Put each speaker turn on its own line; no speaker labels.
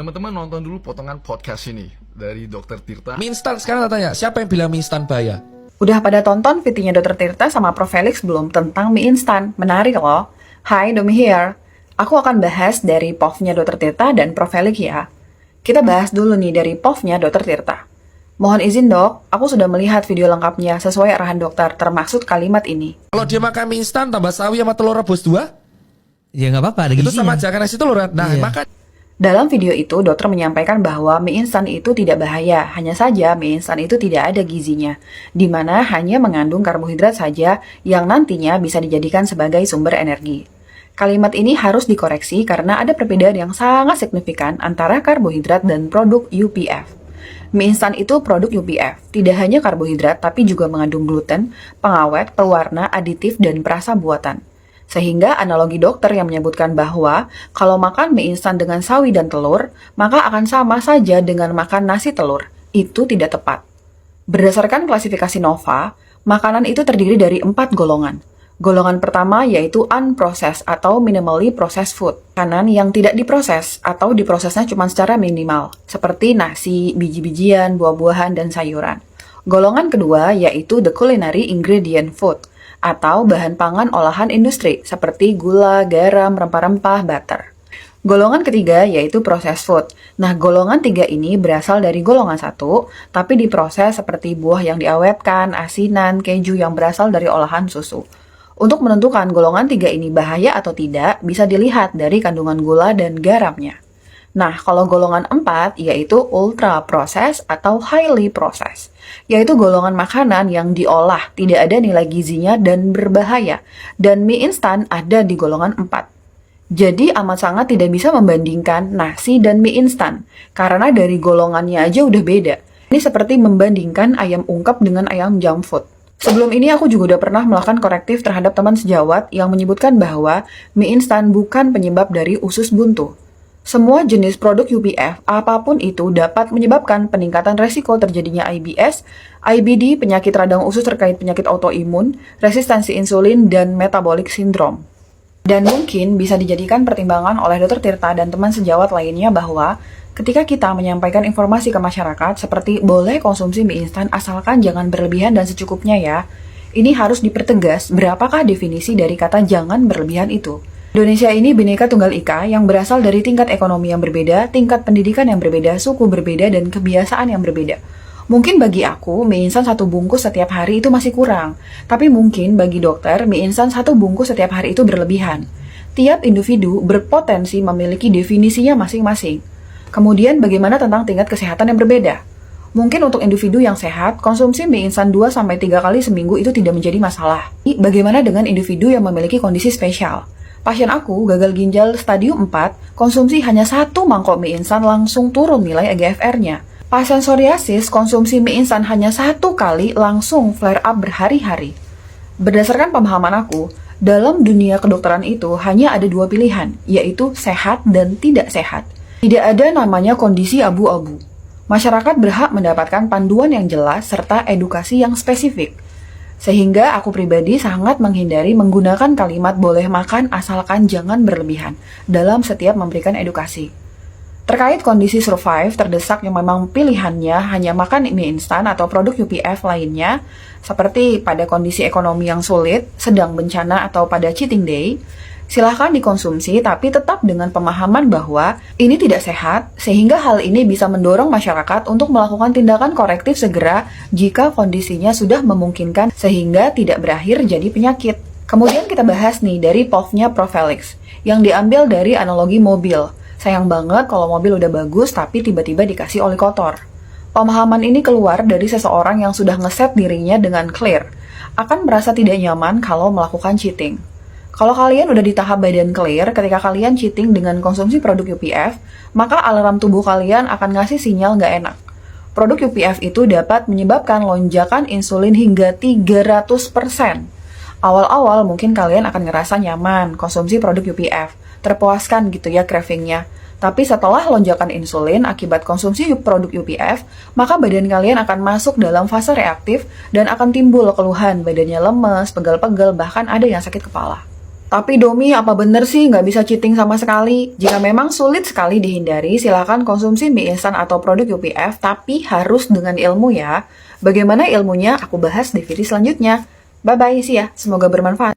Teman-teman nonton dulu potongan podcast ini dari Dr. Tirta.
Mie instan, sekarang tanya, siapa yang bilang mie instan bahaya?
Udah pada tonton VT-nya Dr. Tirta sama Prof. Felix belum tentang mie instan? Menarik loh. Hai, Domi here. Aku akan bahas dari POV-nya Dr. Tirta dan Prof. Felix ya. Kita bahas dulu nih dari POV-nya Dr. Tirta. Mohon izin dok, aku sudah melihat video lengkapnya sesuai arahan dokter, termaksud kalimat ini.
Kalau dia makan mie instan tambah sawi sama telur rebus 2,
Ya nggak apa-apa, ada
itu
gizinya.
sama aja kan nasi telur. Nah,
Iya.
maka
Dalam video itu, dokter menyampaikan bahwa mie instan itu tidak bahaya, hanya saja mie instan itu tidak ada gizinya, di mana hanya mengandung karbohidrat saja yang nantinya bisa dijadikan sebagai sumber energi. Kalimat ini harus dikoreksi karena ada perbedaan yang sangat signifikan antara karbohidrat dan produk UPF. Mie instan itu produk UPF, tidak hanya karbohidrat tapi juga mengandung gluten, pengawet, pewarna, aditif, dan perasa buatan. Sehingga analogi dokter yang menyebutkan bahwa kalau makan mie instan dengan sawi dan telur, maka akan sama saja dengan makan nasi telur. Itu tidak tepat. Berdasarkan klasifikasi NOVA, makanan itu terdiri dari 4 golongan. Golongan pertama yaitu unprocessed atau minimally processed food. Makanan yang tidak diproses atau diprosesnya cuma secara minimal, seperti nasi, biji-bijian, buah-buahan, dan sayuran. Golongan kedua yaitu the culinary ingredient food, atau bahan pangan olahan industri seperti gula, garam, rempah-rempah, butter. Golongan ketiga yaitu processed food. Nah, golongan 3 ini berasal dari golongan 1, tapi diproses seperti buah yang diawetkan, asinan, keju yang berasal dari olahan susu. Untuk menentukan golongan 3 ini bahaya atau tidak, bisa dilihat dari kandungan gula dan garamnya. Nah, kalau golongan 4 yaitu ultra processed atau highly processed, yaitu golongan makanan yang diolah, tidak ada nilai gizinya dan berbahaya, dan mie instan ada di golongan 4. Jadi amat sangat tidak bisa membandingkan nasi dan mie instan, karena dari golongannya aja udah beda. Ini seperti membandingkan ayam ungkep dengan ayam junk food. Sebelum ini aku juga udah pernah melakukan korektif terhadap teman sejawat yang menyebutkan bahwa mie instan bukan penyebab dari usus buntu. Semua jenis produk UPF, apapun itu, dapat menyebabkan peningkatan resiko terjadinya IBS, IBD, penyakit radang usus terkait penyakit autoimun, resistensi insulin, dan metabolic syndrome. Dan mungkin bisa dijadikan pertimbangan oleh Dr. Tirta dan teman sejawat lainnya bahwa ketika kita menyampaikan informasi ke masyarakat seperti boleh konsumsi mie instan asalkan jangan berlebihan dan secukupnya ya, ini harus dipertegas berapakah definisi dari kata jangan berlebihan itu. Indonesia ini Bhinneka Tunggal Ika yang berasal dari tingkat ekonomi yang berbeda, tingkat pendidikan yang berbeda, suku berbeda, dan kebiasaan yang berbeda. Mungkin bagi aku, mie instan 1 bungkus setiap hari itu masih kurang. Tapi mungkin bagi dokter, mie instan 1 bungkus setiap hari itu berlebihan. Tiap individu berpotensi memiliki definisinya masing-masing. Kemudian bagaimana tentang tingkat kesehatan yang berbeda? Mungkin untuk individu yang sehat, konsumsi mie instan 2-3 kali seminggu itu tidak menjadi masalah. Bagaimana dengan individu yang memiliki kondisi spesial? Pasien aku gagal ginjal stadium 4, konsumsi hanya 1 mangkok mie instan langsung turun nilai EGFR-nya. Pasien psoriasis konsumsi mie instan hanya 1 kali langsung flare up berhari-hari. Berdasarkan pemahaman aku, dalam dunia kedokteran itu hanya ada 2 pilihan, yaitu sehat dan tidak sehat. Tidak ada namanya kondisi abu-abu. Masyarakat berhak mendapatkan panduan yang jelas serta edukasi yang spesifik. Sehingga aku pribadi sangat menghindari menggunakan kalimat boleh makan asalkan jangan berlebihan dalam setiap memberikan edukasi. Terkait kondisi survive terdesak yang memang pilihannya hanya makan mie instan atau produk UPF lainnya, seperti pada kondisi ekonomi yang sulit, sedang bencana atau pada cheating day, silahkan dikonsumsi tapi tetap dengan pemahaman bahwa ini tidak sehat, sehingga hal ini bisa mendorong masyarakat untuk melakukan tindakan korektif segera jika kondisinya sudah memungkinkan sehingga tidak berakhir jadi penyakit. Kemudian kita bahas nih dari POV-nya Prof. Felix yang diambil dari analogi mobil. Sayang banget kalau mobil udah bagus tapi tiba-tiba dikasih oli kotor. Pemahaman ini keluar dari seseorang yang sudah ngeset dirinya dengan clear, akan merasa tidak nyaman kalau melakukan cheating. Kalau kalian udah di tahap badan clear ketika kalian cheating dengan konsumsi produk UPF, maka alarm tubuh kalian akan ngasih sinyal nggak enak. Produk UPF itu dapat menyebabkan lonjakan insulin hingga 300%. Awal-awal mungkin kalian akan ngerasa nyaman konsumsi produk UPF, terpuaskan gitu ya cravingnya. Tapi setelah lonjakan insulin akibat konsumsi produk UPF, maka badan kalian akan masuk dalam fase reaktif dan akan timbul keluhan, badannya lemes, pegal-pegal, bahkan ada yang sakit kepala. Tapi Domi, apa bener sih nggak bisa cheating sama sekali? Jika memang sulit sekali dihindari, silakan konsumsi mie instan atau produk UPF, tapi harus dengan ilmu ya. Bagaimana ilmunya? Aku bahas di video selanjutnya. Bye-bye sih ya, semoga bermanfaat.